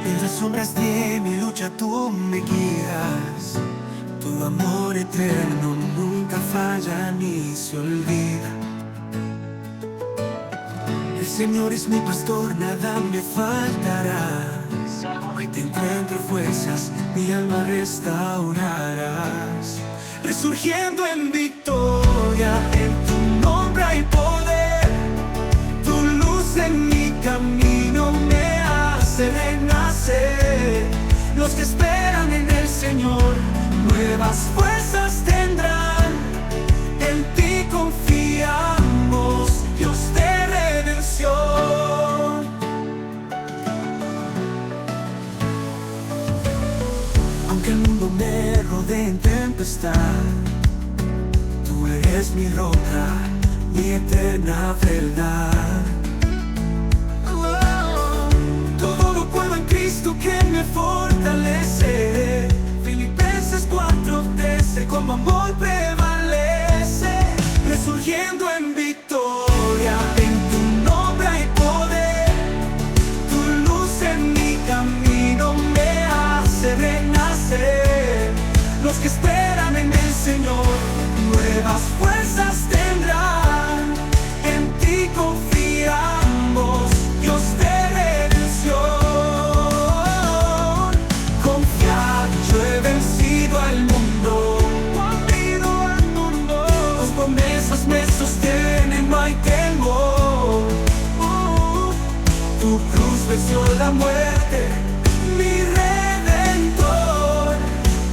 En las sombras de mi lucha tú me guías. Tu amor eterno nunca falla ni se olvida. El Señor es mi pastor, nada me faltará. Hoy te encuentro fuerzas, mi alma restaurarás. Resurgiendo en victoria, en tu nombre hay poder. Tu luz en mi camino me hace renacer. Los que esperan en el Señor nuevas fuerzas tendrán. En ti confiamos, Dios de redención. Aunque el mundo me rodee en tempestad, tú eres mi roca, mi eterna verdad. Todo lo puedo en Cristo que me fortalece. Filipenses 4:13, como amor prevalece. Resurgiendo en victoria, en tu nombre hay poder. Tu luz en mi camino me hace renacer. Los que esperan en el Señor nuevas fuerzas tendrán. En ti confiamos, Dios de redención. Confiad, yo he vencido al mundo. Conmigo al mundo. Tus promesas me sostienen, no hay temor. Tu cruz venció la muerte, mi redentor.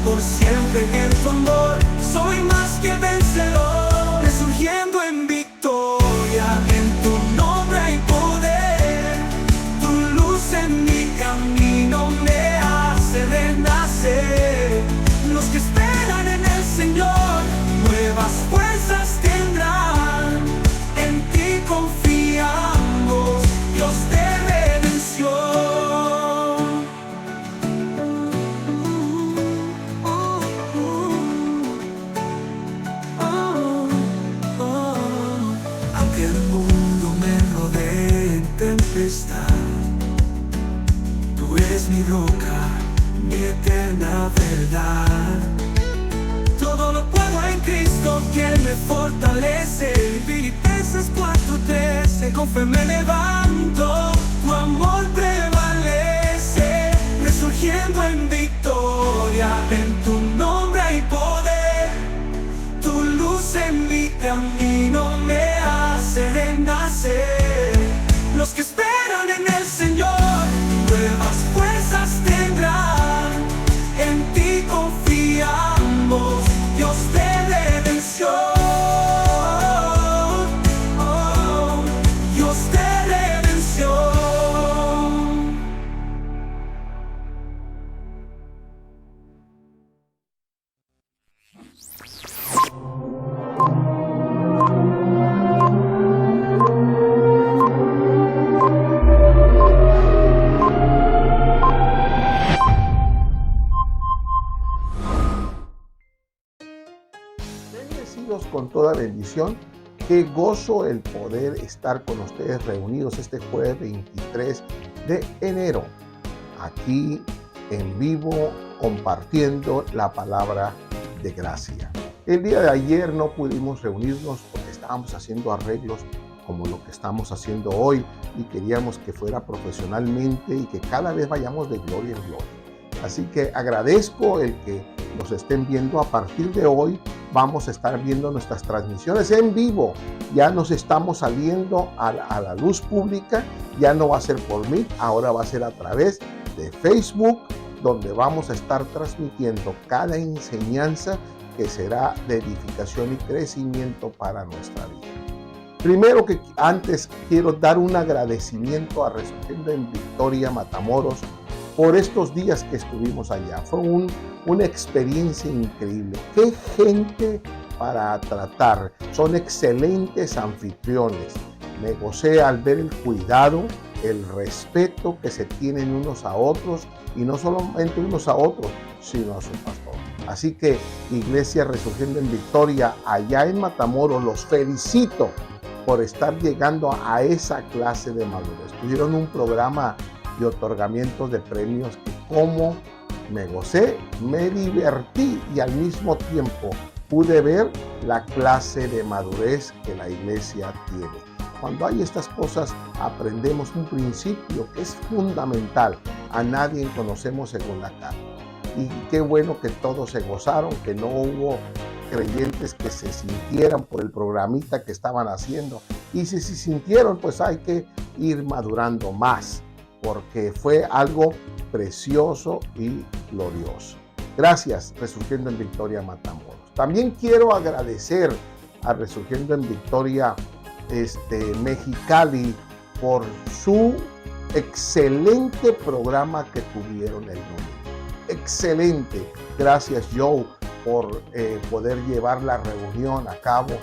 Por siempre en tu amor soy más que vencedor. Resurgiendo en victoria, en tu nombre hay poder. Tu luz en mi camino me hace renacer. Los que esperan en el Señor nuevas fuerzas tendrán. En ti confiamos, Dios de redención. Aunque el mundo me rodee en tempestad, tú eres mi roca, mi eterna verdad. Todo lo puedo en Cristo que me fortalece. Filipenses 4:13, con fe me levanto, tu amor prevalece. Resurgiendo en victoria, en tu nombre hay poder. Tu luz en mi camino me hace renacer. Los que esperan en el Señor nuevas fuerzas tendrán. En ti confiamos, Dios de redención. Dios de redención. Bendecidos con toda bendición. Qué gozo el poder estar con ustedes reunidos este jueves 23 de enero, aquí en vivo compartiendo la palabra de gracia. El día de ayer no pudimos reunirnos porque estábamos haciendo arreglos como lo que estamos haciendo hoy y queríamos que fuera profesionalmente y que cada vez vayamos de gloria en gloria. Así que agradezco el que nos estén viendo. A partir de hoy vamos a estar viendo nuestras transmisiones en vivo. Ya nos estamos saliendo a la luz pública. Ya no va a ser por mí, ahora va a ser a través de Facebook, donde vamos a estar transmitiendo cada enseñanza que será de edificación y crecimiento para nuestra vida. Primero que antes quiero dar un agradecimiento a Resurgiendo en Victoria Matamoros por estos días que estuvimos allá. Fue una experiencia increíble. ¡Qué gente para tratar! Son excelentes anfitriones. Me gocé al ver el cuidado, el respeto que se tienen unos a otros, y no solamente unos a otros, sino a su pastor. Así que, Iglesia Resurgiendo en Victoria, allá en Matamoros, los felicito por estar llegando a esa clase de madurez. Tuvieron un programa y otorgamientos de premios que como me gocé, me divertí y al mismo tiempo pude ver la clase de madurez que la iglesia tiene. Cuando hay estas cosas, aprendemos un principio que es fundamental. A nadie conocemos según la carne. Y qué bueno que todos se gozaron, que no hubo creyentes que se sintieran por el programita que estaban haciendo. Y si se sintieron, pues hay que ir madurando más, porque fue algo precioso y glorioso. Gracias, Resurgiendo en Victoria Matamoros. También quiero agradecer a Resurgiendo en Victoria Mexicali por su excelente programa que tuvieron el domingo. Excelente. Gracias, Joe, por poder llevar la reunión a cabo.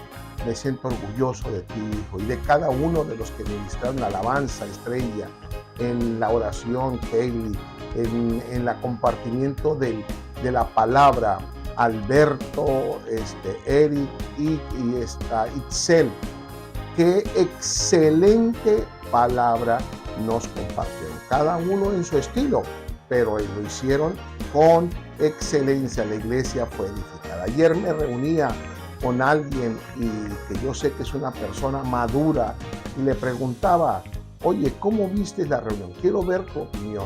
Me siento orgulloso de ti, hijo, y de cada uno de los que ministraron la alabanza, Estrella, en la oración, Kaylee, en la compartimiento de la palabra, Alberto, Eric y Itzel. Qué excelente palabra nos compartieron, cada uno en su estilo, pero lo hicieron con excelencia. La iglesia fue edificada. Ayer me reunía con alguien y que yo sé que es una persona madura y le preguntaba, oye, ¿cómo viste la reunión? Quiero ver tu opinión.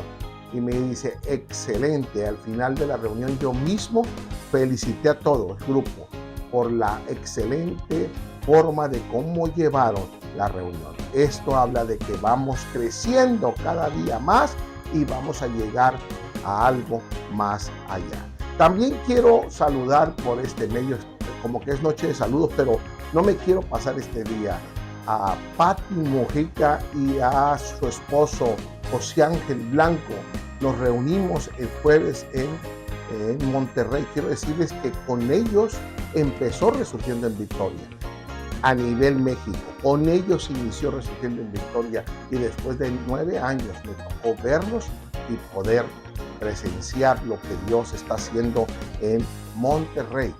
Y me dice, excelente. Al final de la reunión yo mismo felicité a todo el grupo por la excelente forma de cómo llevaron la reunión. Esto habla de que vamos creciendo cada día más y vamos a llegar a algo más allá. También quiero saludar por este medio, como que es noche de saludos, pero no me quiero pasar este día, a Pati Mojica y a su esposo José Ángel Blanco. Nos reunimos el jueves en Monterrey. Quiero decirles que con ellos empezó Resurgiendo en Victoria a nivel México. Con ellos inició Resurgiendo en Victoria y después de 9 años me tocó verlos y poder presenciar lo que Dios está haciendo en Monterrey.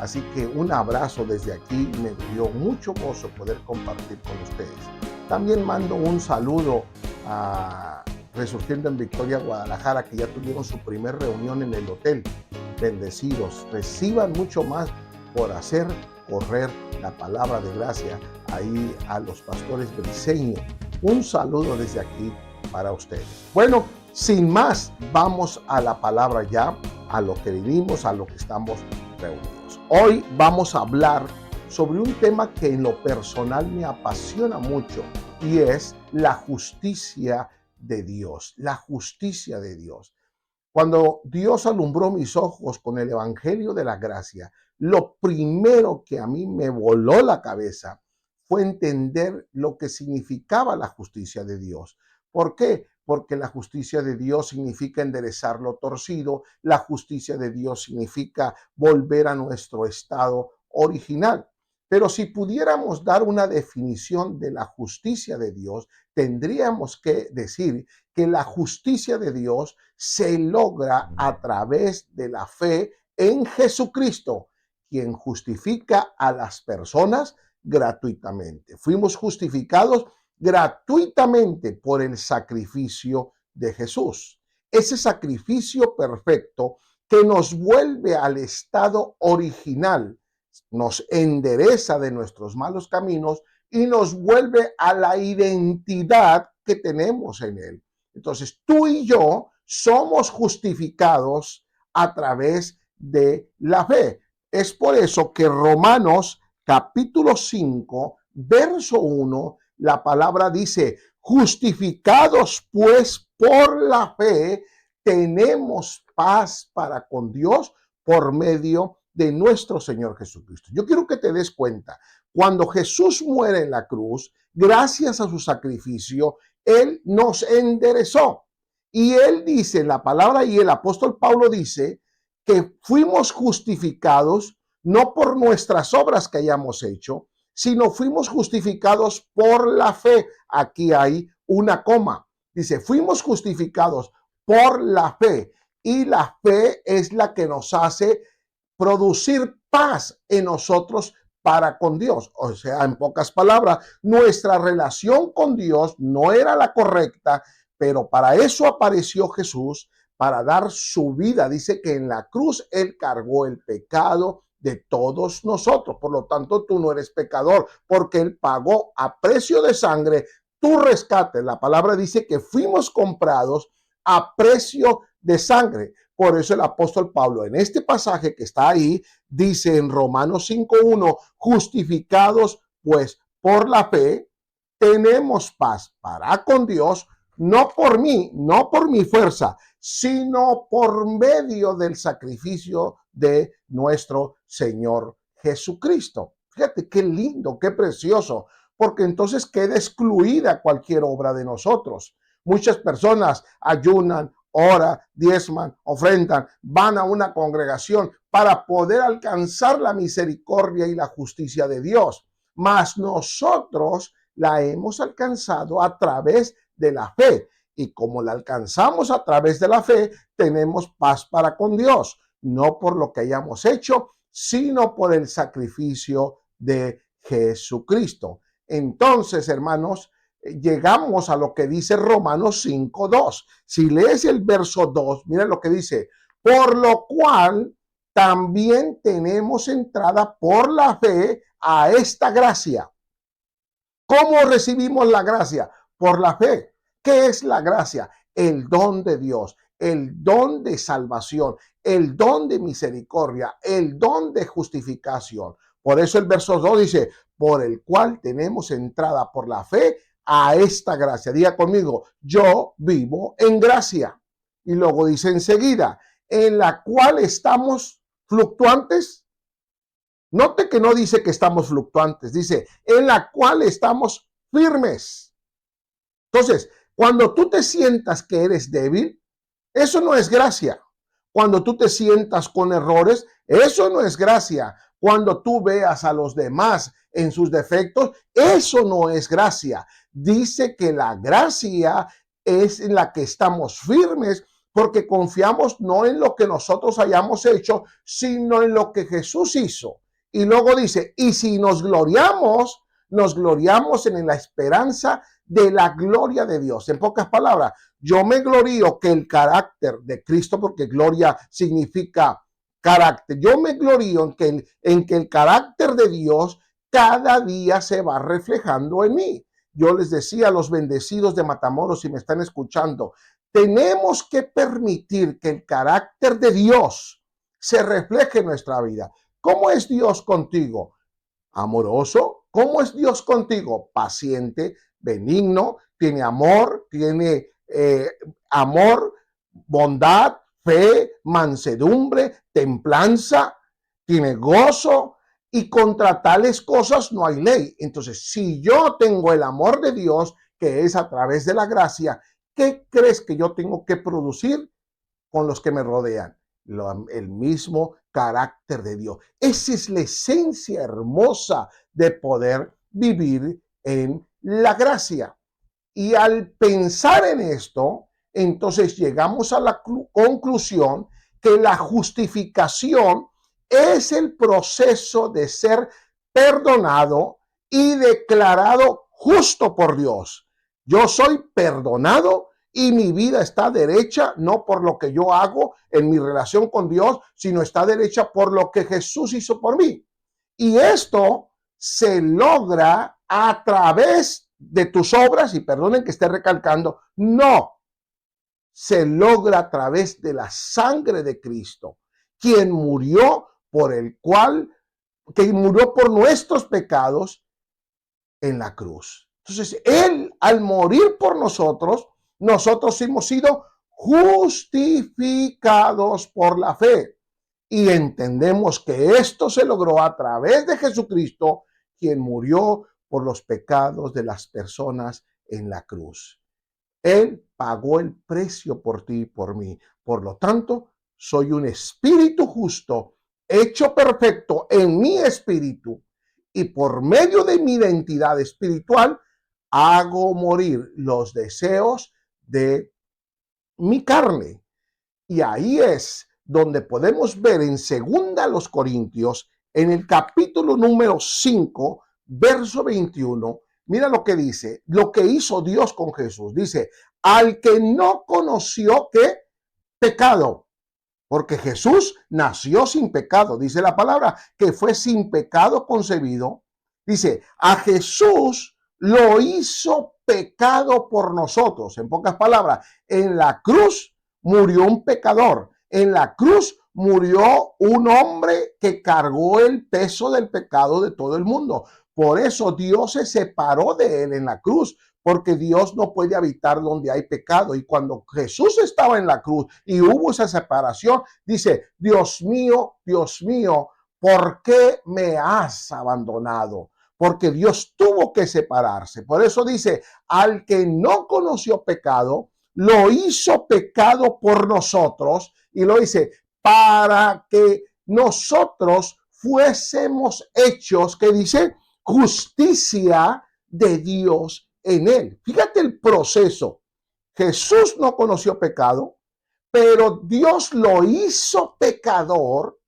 Así que un abrazo desde aquí, me dio mucho gozo poder compartir con ustedes. También mando un saludo a Resurgiendo en Victoria Guadalajara, que ya tuvieron su primer reunión en el hotel. Bendecidos, reciban mucho más por hacer correr la palabra de gracia ahí a los pastores briseños. Un saludo desde aquí para ustedes. Bueno, sin más, vamos a la palabra ya, a lo que vivimos, a lo que estamos reunidos. Hoy vamos a hablar sobre un tema que en lo personal me apasiona mucho y es la justicia de Dios, la justicia de Dios. Cuando Dios alumbró mis ojos con el evangelio de la gracia, lo primero que a mí me voló la cabeza fue entender lo que significaba la justicia de Dios. ¿Por qué? Porque la justicia de Dios significa enderezar lo torcido, la justicia de Dios significa volver a nuestro estado original. Pero si pudiéramos dar una definición de la justicia de Dios, tendríamos que decir que la justicia de Dios se logra a través de la fe en Jesucristo, quien justifica a las personas gratuitamente. Fuimos justificados gratuitamente por el sacrificio de Jesús. Ese sacrificio perfecto que nos vuelve al estado original, nos endereza de nuestros malos caminos y nos vuelve a la identidad que tenemos en Él. Entonces, tú y yo somos justificados a través de la fe. Es por eso que Romanos capítulo 5, verso 1, la palabra dice, justificados pues por la fe, tenemos paz para con Dios por medio de nuestro Señor Jesucristo. Yo quiero que te des cuenta, cuando Jesús muere en la cruz, gracias a su sacrificio, Él nos enderezó. Y Él dice, la palabra y el apóstol Pablo dice, que fuimos justificados no por nuestras obras que hayamos hecho, sino fuimos justificados por la fe. Aquí hay una coma. Dice, fuimos justificados por la fe. Y la fe es la que nos hace producir paz en nosotros para con Dios. O sea, en pocas palabras, nuestra relación con Dios no era la correcta, Pero para eso apareció Jesús, para dar su vida. Dice que en la cruz Él cargó el pecado de todos nosotros. Por lo tanto, tú no eres pecador, porque Él pagó a precio de sangre tu rescate. La palabra dice que fuimos comprados a precio de sangre. Por eso el apóstol Pablo en este pasaje que está ahí, dice en Romanos 5:1, justificados pues por la fe, tenemos paz para con Dios, no por mí, no por mi fuerza, sino por medio del sacrificio de nuestro Señor Jesucristo. Fíjate qué lindo, qué precioso, porque entonces queda excluida cualquier obra de nosotros. Muchas personas ayunan, oran, diezman, ofrendan, van a una congregación para poder alcanzar la misericordia y la justicia de Dios. Mas nosotros la hemos alcanzado a través de la fe. Y como la alcanzamos a través de la fe, tenemos paz para con Dios, no por lo que hayamos hecho, sino por el sacrificio de Jesucristo. Entonces, hermanos, llegamos a lo que dice Romanos 5:2. Si lees el verso 2, mira lo que dice, por lo cual también tenemos entrada por la fe a esta gracia. ¿Cómo recibimos la gracia? Por la fe. ¿Qué es la gracia? El don de Dios, el don de salvación, el don de misericordia, el don de justificación. Por eso el verso 2 dice, por el cual tenemos entrada por la fe a esta gracia. Diga conmigo, yo vivo en gracia. Y luego dice enseguida, en la cual estamos fluctuantes. Note que no dice que estamos fluctuantes, dice en la cual estamos firmes. Entonces, cuando tú te sientas que eres débil, eso no es gracia. Cuando tú te sientas con errores, eso no es gracia. Cuando tú veas a los demás en sus defectos, eso no es gracia. Dice que la gracia es en la que estamos firmes porque confiamos no en lo que nosotros hayamos hecho, sino en lo que Jesús hizo. Y luego dice, y si nos gloriamos en la esperanza de la gloria de Dios. En pocas palabras, yo me glorío que el carácter de Cristo, porque gloria significa carácter, yo me glorío en que el carácter de Dios cada día se va reflejando en mí. Yo les decía a los bendecidos de Matamoros, si me están escuchando, tenemos que permitir que el carácter de Dios se refleje en nuestra vida. ¿Cómo es Dios contigo? Amoroso. ¿Cómo es Dios contigo? Paciente, benigno, tiene amor, bondad, fe, mansedumbre, templanza, tiene gozo, y contra tales cosas no hay ley. Entonces, si yo tengo el amor de Dios, que es a través de la gracia, ¿qué crees que yo tengo que producir con los que me rodean? El mismo carácter de Dios. Esa es la esencia hermosa de poder vivir en la gracia. Y al pensar en esto, entonces llegamos a la conclusión que la justificación es el proceso de ser perdonado y declarado justo por Dios. Yo soy perdonado y mi vida está derecha, no por lo que yo hago en mi relación con Dios, sino está derecha por lo que Jesús hizo por mí. Y esto se logra a través de tus obras, y perdonen que esté recalcando, no, se logra a través de la sangre de Cristo, quien murió que murió por nuestros pecados en la cruz. Entonces, Él, al morir por nosotros hemos sido justificados por la fe. Y entendemos que esto se logró a través de Jesucristo, quien murió por los pecados de las personas en la cruz. Él pagó el precio por ti y por mí. Por lo tanto, soy un espíritu justo, hecho perfecto en mi espíritu, y por medio de mi identidad espiritual, hago morir los deseos de mi carne. Y ahí es donde podemos ver en 2 Corintios, en el capítulo número 5, verso 21, mira lo que dice, lo que hizo Dios con Jesús. Dice, al que no conoció ¿qué? Pecado. Porque Jesús nació sin pecado. Dice la palabra que fue sin pecado concebido. Dice, a Jesús lo hizo pecado por nosotros. En pocas palabras, en la cruz murió un pecador. En la cruz murió un hombre que cargó el peso del pecado de todo el mundo. Por eso Dios se separó de él en la cruz, porque Dios no puede habitar donde hay pecado. Y cuando Jesús estaba en la cruz y hubo esa separación, dice, Dios mío, ¿por qué me has abandonado? Porque Dios tuvo que separarse. Por eso dice, al que no conoció pecado, lo hizo pecado por nosotros. Y lo dice, para que nosotros fuésemos hechos, que dice, justicia de Dios en él. Fíjate el proceso. Jesús no conoció pecado, pero Dios lo hizo pecador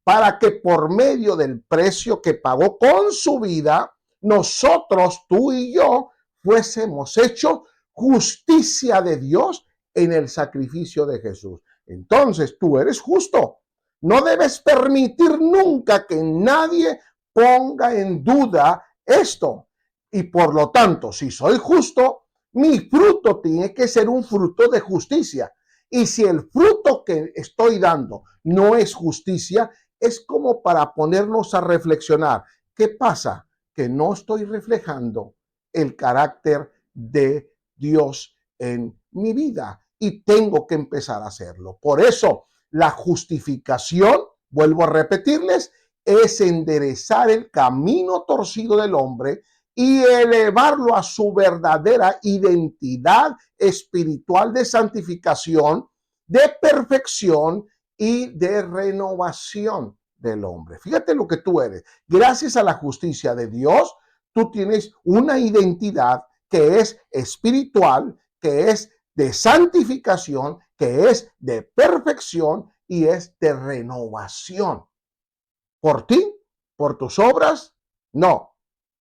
para que por medio del precio que pagó con su vida, nosotros, tú y yo, fuésemos hechos justicia de Dios en el sacrificio de Jesús. Entonces tú eres justo. No debes permitir nunca que nadie ponga en duda esto. Y por lo tanto, si soy justo, mi fruto tiene que ser un fruto de justicia. Y si el fruto que estoy dando no es justicia, es como para ponernos a reflexionar. ¿Qué pasa? Que no estoy reflejando el carácter de Dios en mi vida y tengo que empezar a hacerlo. Por eso, la justificación, vuelvo a repetirles, es enderezar el camino torcido del hombre y elevarlo a su verdadera identidad espiritual de santificación, de perfección y de renovación del hombre. Fíjate lo que tú eres. Gracias a la justicia de Dios, tú tienes una identidad que es espiritual, que es de santificación, que es de perfección y es de renovación. ¿Por ti? ¿Por tus obras? No.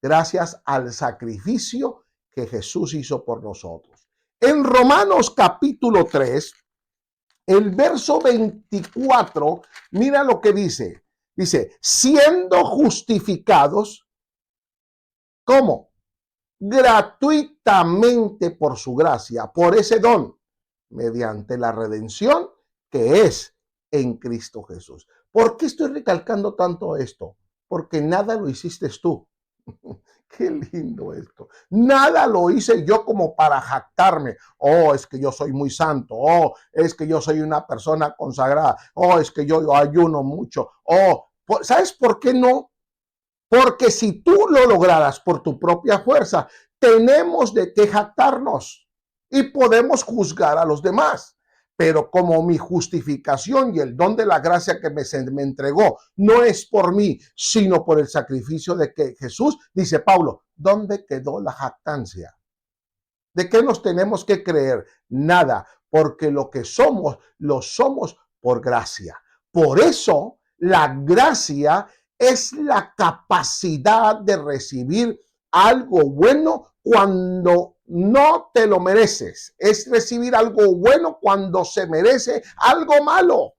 Gracias al sacrificio que Jesús hizo por nosotros. En Romanos capítulo 3, el verso 24, mira lo que dice. Dice, siendo justificados, ¿cómo? Gratuitamente por su gracia, por ese don, mediante la redención que es en Cristo Jesús. ¿Por qué estoy recalcando tanto esto? Porque nada lo hiciste tú. Qué lindo esto. Nada lo hice yo como para jactarme. Oh, es que yo soy muy santo. Oh, es que yo soy una persona consagrada. Oh, es que yo ayuno mucho. Oh, ¿sabes por qué no? Porque si tú lo lograras por tu propia fuerza, tenemos de qué jactarnos y podemos juzgar a los demás. Pero como mi justificación y el don de la gracia que me entregó no es por mí, sino por el sacrificio de que Jesús, dice Pablo, ¿dónde quedó la jactancia? ¿De qué nos tenemos que creer? Nada, porque lo que somos, lo somos por gracia. Por eso, la gracia es la capacidad de recibir algo bueno cuando no te lo mereces. Es recibir algo bueno cuando se merece algo malo.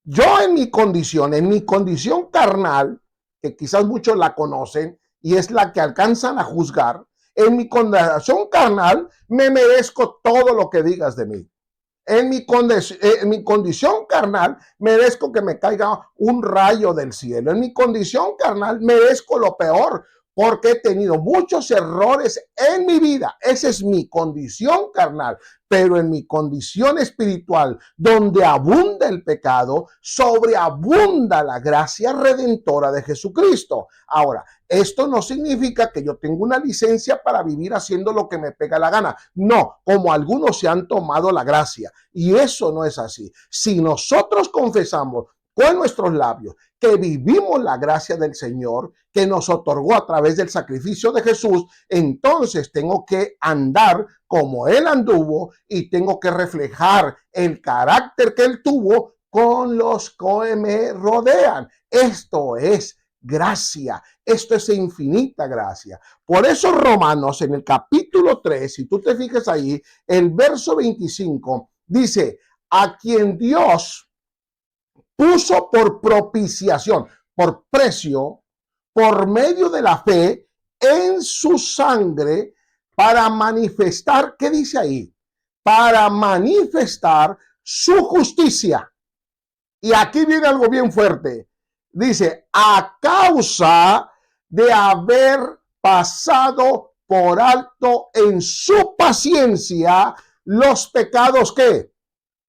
Yo en mi condición carnal, que quizás muchos la conocen y es la que alcanzan a juzgar, en mi condición carnal me merezco todo lo que digas de mí. En mi condición carnal merezco que me caiga un rayo del cielo. En mi condición carnal merezco lo peor porque he tenido muchos errores en mi vida. Esa es mi condición carnal. Pero en mi condición espiritual, donde abunda el pecado, sobreabunda la gracia redentora de Jesucristo. Ahora, esto no significa que yo tengo una licencia para vivir haciendo lo que me pega la gana. No, como algunos se han tomado la gracia. Y eso no es así. Si nosotros confesamos con nuestros labios que vivimos la gracia del Señor, que nos otorgó a través del sacrificio de Jesús, entonces tengo que andar como Él anduvo y tengo que reflejar el carácter que Él tuvo con los que me rodean. Esto es gracia. Esto es infinita gracia. Por eso Romanos en el capítulo 3, si tú te fijas ahí, el verso 25 dice, a quien Dios puso por propiciación, por precio, por medio de la fe en su sangre para manifestar, ¿qué dice ahí? Para manifestar su justicia. Y aquí viene algo bien fuerte. Dice, a causa de haber pasado por alto en su paciencia los pecados que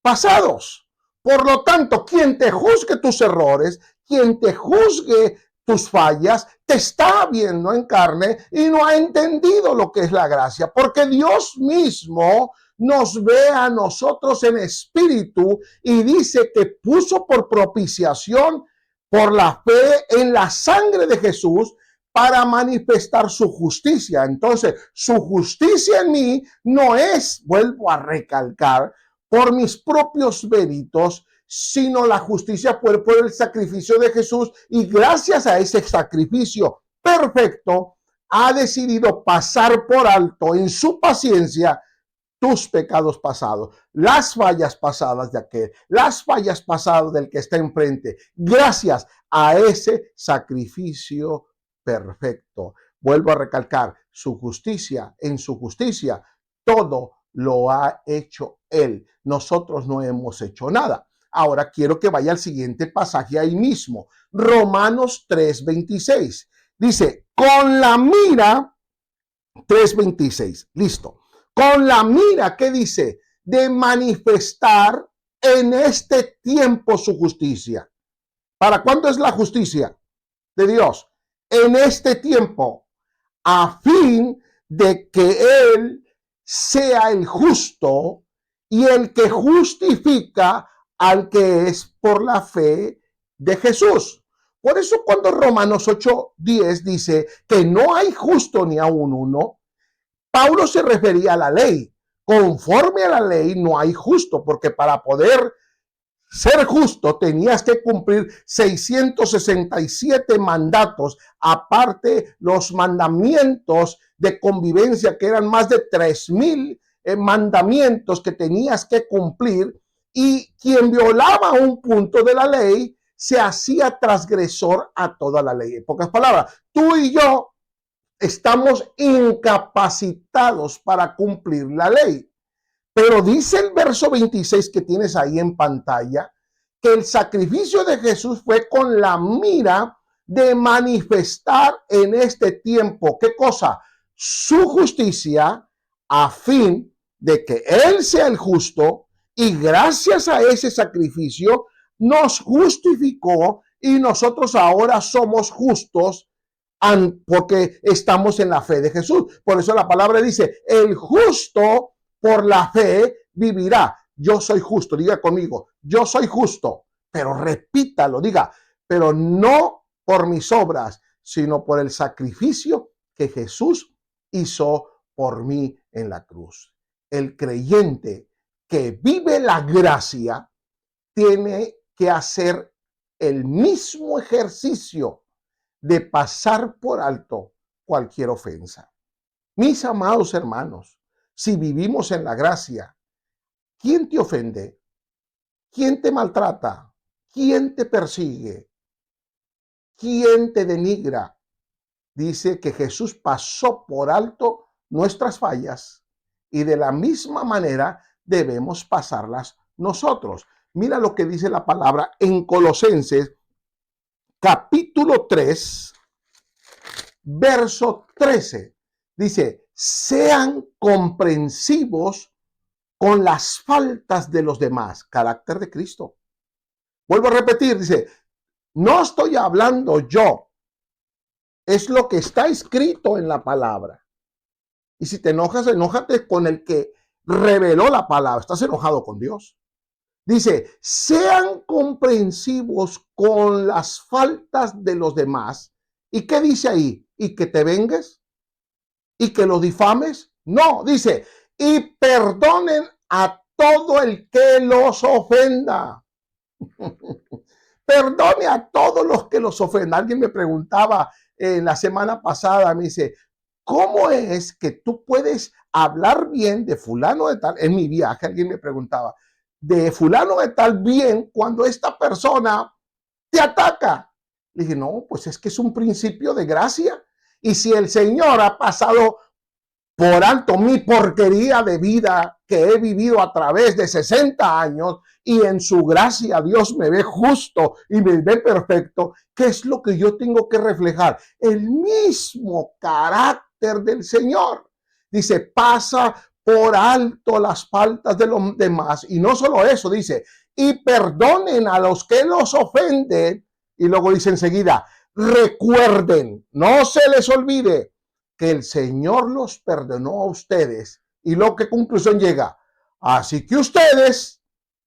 pasados. Por lo tanto, quien te juzgue tus errores, quien te juzgue tus fallas, te está viendo en carne y no ha entendido lo que es la gracia, porque Dios mismo nos ve a nosotros en espíritu y dice que puso por propiciación por la fe en la sangre de Jesús para manifestar su justicia. Entonces, su justicia en mí no es, vuelvo a recalcar, por mis propios méritos, sino la justicia por el sacrificio de Jesús, y gracias a ese sacrificio perfecto ha decidido pasar por alto en su paciencia tus pecados pasados, las fallas pasadas de aquel, las fallas pasadas del que está enfrente, gracias a ese sacrificio perfecto. Vuelvo a recalcar, su justicia, en su justicia, todo lo ha hecho Él. Nosotros no hemos hecho nada. Ahora quiero que vaya al siguiente pasaje ahí mismo. Romanos 3:26. Dice, con la mira, 3:26, listo. Con la mira, ¿qué dice? De manifestar en este tiempo su justicia. ¿Para cuándo es la justicia de Dios? En este tiempo, a fin de que Él sea el justo y el que justifica al que es por la fe de Jesús. Por eso cuando Romanos 8:10 dice que no hay justo ni aun uno, Pablo se refería a la ley. Conforme a la ley no hay justo, porque para poder ser justo tenías que cumplir 667 mandatos, aparte los mandamientos de convivencia, que eran más de 3000 mandamientos que tenías que cumplir, y quien violaba un punto de la ley se hacía transgresor a toda la ley. En pocas palabras, tú y yo estamos incapacitados para cumplir la ley. Pero dice el verso 26 que tienes ahí en pantalla, que el sacrificio de Jesús fue con la mira de manifestar en este tiempo, ¿qué cosa? Su justicia, a fin de que Él sea el justo, y gracias a ese sacrificio nos justificó y nosotros ahora somos justos porque estamos en la fe de Jesús. Por eso la palabra dice, el justo por la fe vivirá. Yo soy justo, diga conmigo, yo soy justo, pero repítalo, diga, pero no por mis obras, sino por el sacrificio que Jesús hizo por mí en la cruz. El creyente que vive la gracia tiene que hacer el mismo ejercicio de pasar por alto cualquier ofensa. Mis amados hermanos, si vivimos en la gracia, ¿quién te ofende? ¿Quién te maltrata? ¿Quién te persigue? ¿Quién te denigra? Dice que Jesús pasó por alto nuestras fallas y de la misma manera debemos pasarlas nosotros. Mira lo que dice la palabra en Colosenses capítulo 3, verso 13. Dice, sean comprensivos con las faltas de los demás. Carácter de Cristo. Vuelvo a repetir, dice, no estoy hablando yo. Es lo que está escrito en la palabra. Y si te enojas, enójate con el que reveló la palabra. Estás enojado con Dios. Dice, sean comprensivos con las faltas de los demás. ¿Y qué dice ahí? ¿Y que te vengues? ¿Y que los difames? No, dice, y perdonen a todo el que los ofenda. Perdone a todos los que los ofendan. Alguien me preguntaba la semana pasada, me dice, ¿cómo es que tú puedes hablar bien de fulano de tal? En mi viaje alguien me preguntaba, de fulano de tal bien cuando esta persona te ataca. Le dije, no, pues es que es un principio de gracia. Y si el Señor ha pasado por alto mi porquería de vida que he vivido a través de 60 años y en su gracia Dios me ve justo y me ve perfecto, ¿qué es lo que yo tengo que reflejar? El mismo carácter del Señor. Dice, pasa por alto las faltas de los demás. Y no solo eso, dice, y perdonen a los que los ofenden. Y luego dice enseguida, recuerden, no se les olvide que el Señor los perdonó a ustedes. Y lo que conclusión llega, así que ustedes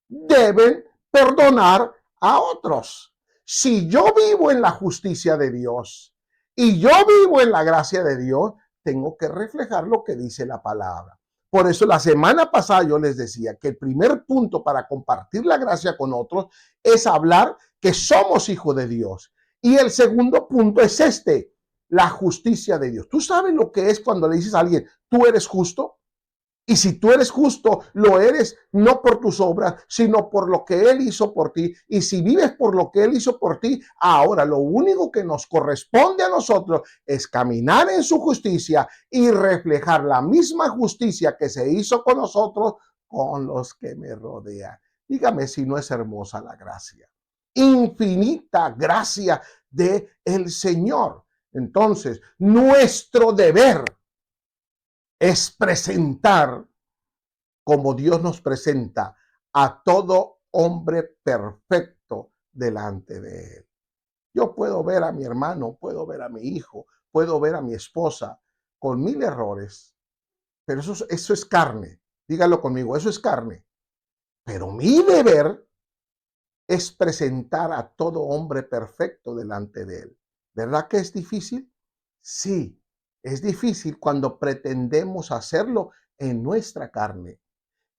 deben perdonar a otros. Si yo vivo en la justicia de Dios y yo vivo en la gracia de Dios, tengo que reflejar lo que dice la palabra. Por eso la semana pasada yo les decía que el primer punto para compartir la gracia con otros es hablar que somos hijos de Dios. Y el segundo punto es este, la justicia de Dios. ¿Tú sabes lo que es cuando le dices a alguien, tú eres justo? Y si tú eres justo, lo eres no por tus obras, sino por lo que Él hizo por ti. Y si vives por lo que Él hizo por ti, ahora lo único que nos corresponde a nosotros es caminar en su justicia y reflejar la misma justicia que se hizo con nosotros, con los que me rodean. Dígame si no es hermosa la gracia. Infinita gracia de el Señor. Entonces, nuestro deber es presentar como Dios nos presenta a todo hombre perfecto delante de Él. Yo puedo ver a mi hermano, puedo ver a mi hijo, puedo ver a mi esposa con 1000 errores, pero eso es carne. Dígalo conmigo, eso es carne. Pero mi deber es presentar a todo hombre perfecto delante de Él. ¿Verdad que es difícil? Sí, es difícil cuando pretendemos hacerlo en nuestra carne.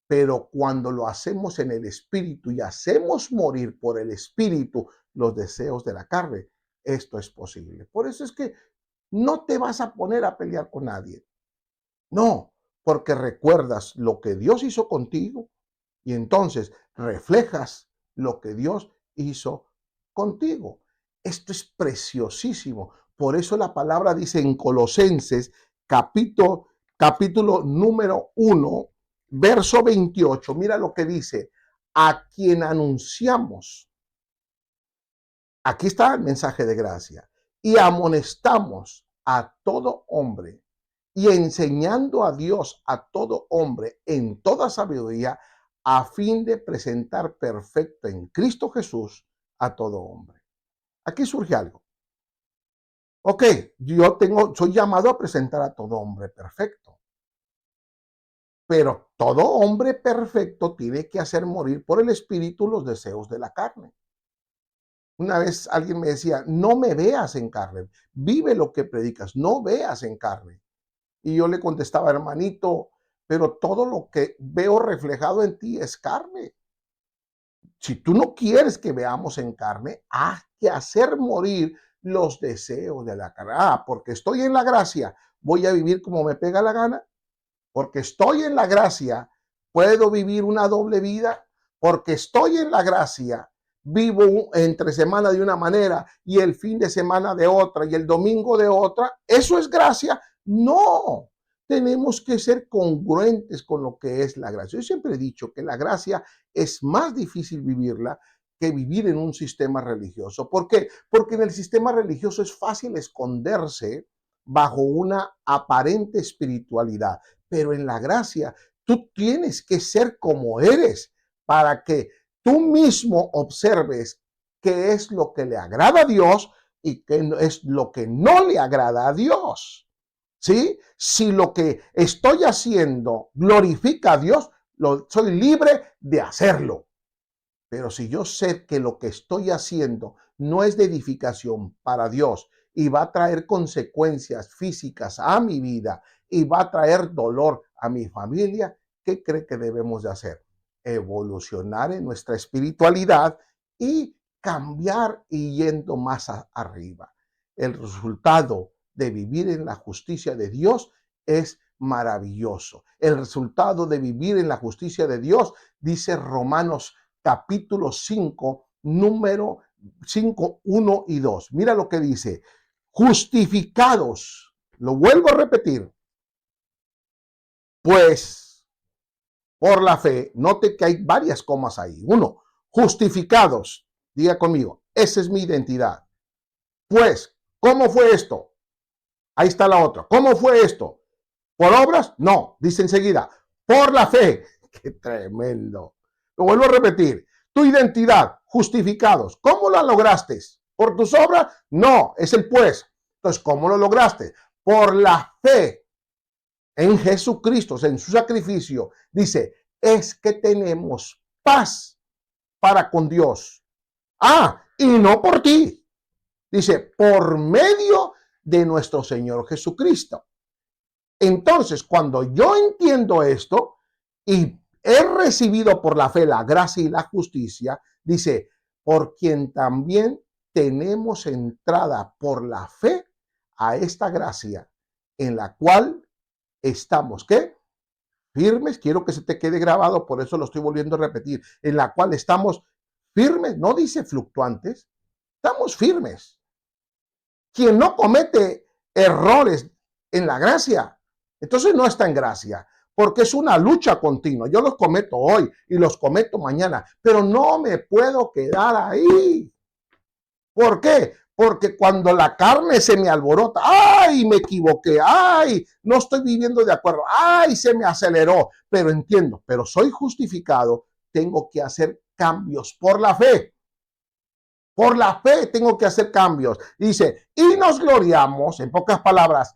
Pero cuando lo hacemos en el Espíritu y hacemos morir por el Espíritu los deseos de la carne, esto es posible. Por eso es que no te vas a poner a pelear con nadie. No, porque recuerdas lo que Dios hizo contigo y entonces reflejas lo que Dios hizo contigo. Esto es preciosísimo. Por eso la palabra dice en Colosenses capítulo número 1, verso 28. Mira lo que dice. A quien anunciamos. Aquí está el mensaje de gracia. Y amonestamos a todo hombre y enseñando a Dios a todo hombre en toda sabiduría, a fin de presentar perfecto en Cristo Jesús a todo hombre. Aquí surge algo. Ok, soy llamado a presentar a todo hombre perfecto. Pero todo hombre perfecto tiene que hacer morir por el Espíritu los deseos de la carne. Una vez alguien me decía, no me veas en carne, vive lo que predicas, no veas en carne. Y yo le contestaba, hermanito, pero todo lo que veo reflejado en ti es carne. Si tú no quieres que veamos en carne, hay que hacer morir los deseos de la carne. Porque estoy en la gracia, voy a vivir como me pega la gana. Porque estoy en la gracia, puedo vivir una doble vida. Porque estoy en la gracia, vivo entre semana de una manera y el fin de semana de otra y el domingo de otra. ¿Eso es gracia? No. Tenemos que ser congruentes con lo que es la gracia. Yo siempre he dicho que la gracia es más difícil vivirla que vivir en un sistema religioso. ¿Por qué? Porque en el sistema religioso es fácil esconderse bajo una aparente espiritualidad, pero en la gracia tú tienes que ser como eres para que tú mismo observes qué es lo que le agrada a Dios y qué es lo que no le agrada a Dios. ¿Sí? Si lo que estoy haciendo glorifica a Dios, soy libre de hacerlo. Pero si yo sé que lo que estoy haciendo no es de edificación para Dios y va a traer consecuencias físicas a mi vida y va a traer dolor a mi familia, ¿qué cree que debemos de hacer? Evolucionar en nuestra espiritualidad y cambiar y yendo más arriba. el resultado de vivir en la justicia de Dios es maravilloso. El resultado de vivir en la justicia de Dios, dice Romanos capítulo 5, número 5, 1 y 2. Mira lo que dice. Justificados. Lo vuelvo a repetir. Pues por la fe, note que hay varias comas ahí. Uno, justificados. Diga conmigo, esa es mi identidad. Pues, ¿cómo fue esto? Ahí está la otra. ¿Cómo fue esto? ¿Por obras? No, dice enseguida. Por la fe. Qué tremendo. Lo vuelvo a repetir. Tu identidad, justificados. ¿Cómo la lograste? ¿Por tus obras? No, es el pues. Entonces, ¿cómo lo lograste? Por la fe en Jesucristo, en su sacrificio. Dice, es que tenemos paz para con Dios. Ah, y no por ti. Dice, por medio de nuestro Señor Jesucristo. Entonces, cuando yo entiendo esto y he recibido por la fe la gracia y la justicia, dice, por quien también tenemos entrada por la fe a esta gracia en la cual estamos, ¿qué? Firmes. Quiero que se te quede grabado, por eso lo estoy volviendo a repetir, en la cual estamos firmes, no dice fluctuantes, estamos firmes. Quien no comete errores en la gracia, entonces no está en gracia, porque es una lucha continua. Yo los cometo hoy y los cometo mañana, pero no me puedo quedar ahí. ¿Por qué? Porque cuando la carne se me alborota, ¡ay, me equivoqué! ¡Ay, no estoy viviendo de acuerdo! ¡Ay, se me aceleró! Pero entiendo, pero soy justificado, tengo que hacer cambios por la fe. Por la fe tengo que hacer cambios. Dice, y nos gloriamos, en pocas palabras,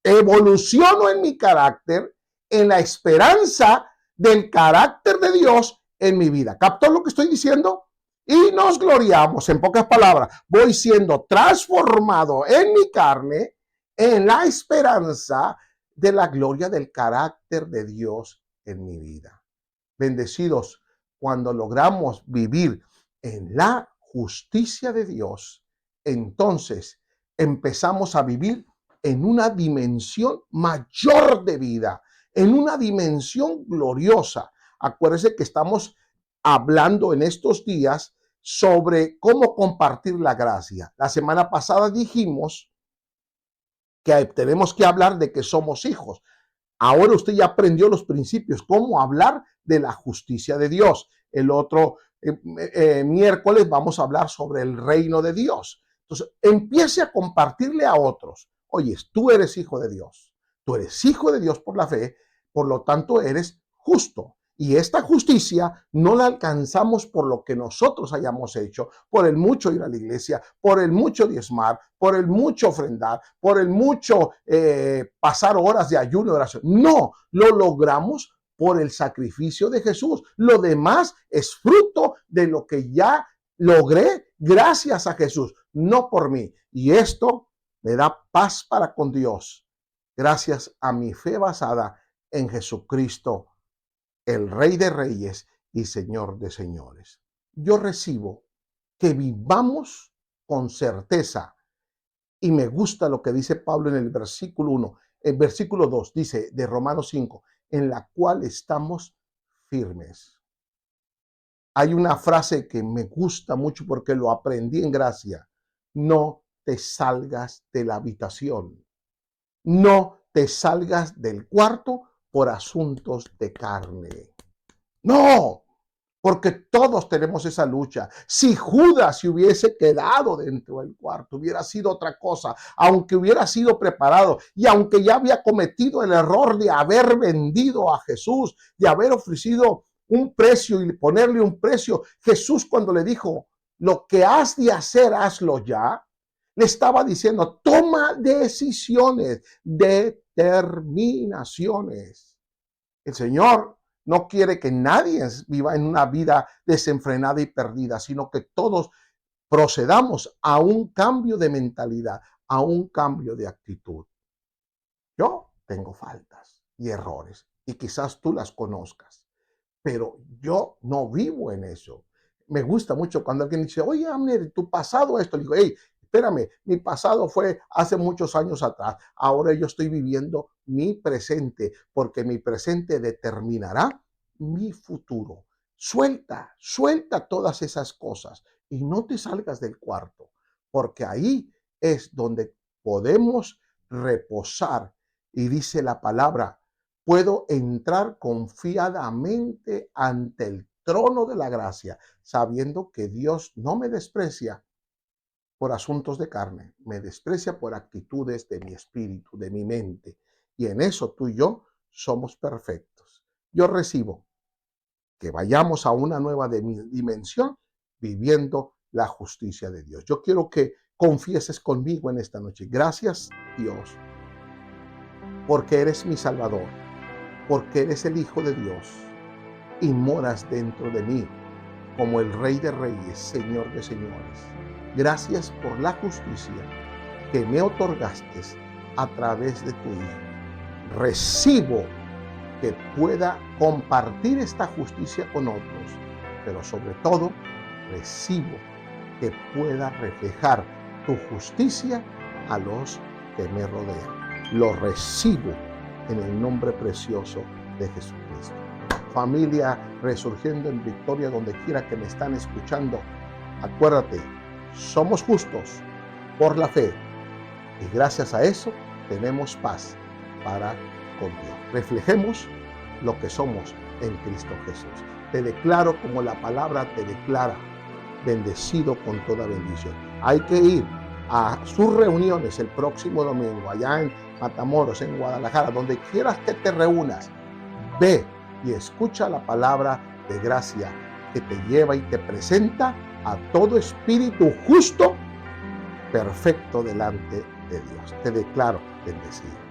evoluciono en mi carácter, en la esperanza del carácter de Dios en mi vida. ¿Captó lo que estoy diciendo? Y nos gloriamos, en pocas palabras, voy siendo transformado en mi carne, en la esperanza de la gloria del carácter de Dios en mi vida. Bendecidos cuando logramos vivir en la justicia de Dios, entonces empezamos a vivir en una dimensión mayor de vida, en una dimensión gloriosa. Acuérdense que estamos hablando en estos días sobre cómo compartir la gracia. La semana pasada dijimos que tenemos que hablar de que somos hijos. Ahora usted ya aprendió los principios, cómo hablar de la justicia de Dios. El otro miércoles vamos a hablar sobre el reino de Dios. Entonces, empiece a compartirle a otros. Oye, tú eres hijo de Dios. Tú eres hijo de Dios por la fe, por lo tanto eres justo. Y esta justicia no la alcanzamos por lo que nosotros hayamos hecho, por el mucho ir a la iglesia, por el mucho diezmar, por el mucho ofrendar, por el mucho pasar horas de ayuno y oración. No, lo logramos por el sacrificio de Jesús. Lo demás es fruto de lo que ya logré gracias a Jesús, no por mí. Y esto me da paz para con Dios, gracias a mi fe basada en Jesucristo, el Rey de Reyes y Señor de Señores. Yo recibo que vivamos con certeza. Y me gusta lo que dice Pablo en el versículo 1. El versículo 2 dice de Romanos 5, en la cual estamos firmes. Hay una frase que me gusta mucho porque lo aprendí en gracia. No te salgas de la habitación. No te salgas del cuarto por asuntos de carne. No, porque todos tenemos esa lucha. Si Judas se hubiese quedado dentro del cuarto, hubiera sido otra cosa, aunque hubiera sido preparado y aunque ya había cometido el error de haber vendido a Jesús, de haber ofrecido un precio y ponerle un precio. Jesús, cuando le dijo, lo que has de hacer, hazlo ya, le estaba diciendo, toma decisiones, determinaciones. El Señor no quiere que nadie viva en una vida desenfrenada y perdida, sino que todos procedamos a un cambio de mentalidad, a un cambio de actitud. Yo tengo faltas y errores y quizás tú las conozcas, pero yo no vivo en eso. Me gusta mucho cuando alguien dice, oye, Amner, tu pasado esto. Le digo, hey, espérame, mi pasado fue hace muchos años atrás. Ahora yo estoy viviendo mi presente, porque mi presente determinará mi futuro. Suelta todas esas cosas y no te salgas del cuarto, porque ahí es donde podemos reposar. Y dice la palabra, puedo entrar confiadamente ante el trono de la gracia, sabiendo que Dios no me desprecia por asuntos de carne, me desprecia por actitudes de mi espíritu, de mi mente. Y en eso tú y yo somos perfectos. Yo recibo que vayamos a una nueva dimensión viviendo la justicia de Dios. Yo quiero que confieses conmigo en esta noche. Gracias, Dios, porque eres mi Salvador, porque eres el Hijo de Dios y moras dentro de mí como el Rey de Reyes, Señor de Señores. Gracias por la justicia que me otorgaste a través de tu Hijo. Recibo que pueda compartir esta justicia con otros, pero sobre todo recibo que pueda reflejar tu justicia a los que me rodean. Lo recibo en el nombre precioso de Jesucristo. Familia Resurgiendo en Victoria, donde quiera que me están escuchando, acuérdate, somos justos por la fe y gracias a eso tenemos paz para con Dios. Reflejemos lo que somos en Cristo Jesús. Te declaro como la palabra te declara, bendecido con toda bendición. Hay que ir a sus reuniones el próximo domingo, allá en Matamoros, en Guadalajara, donde quieras que te reúnas. Ve y escucha la palabra de gracia que te lleva y te presenta a todo espíritu justo, perfecto delante de Dios. Te declaro bendecido.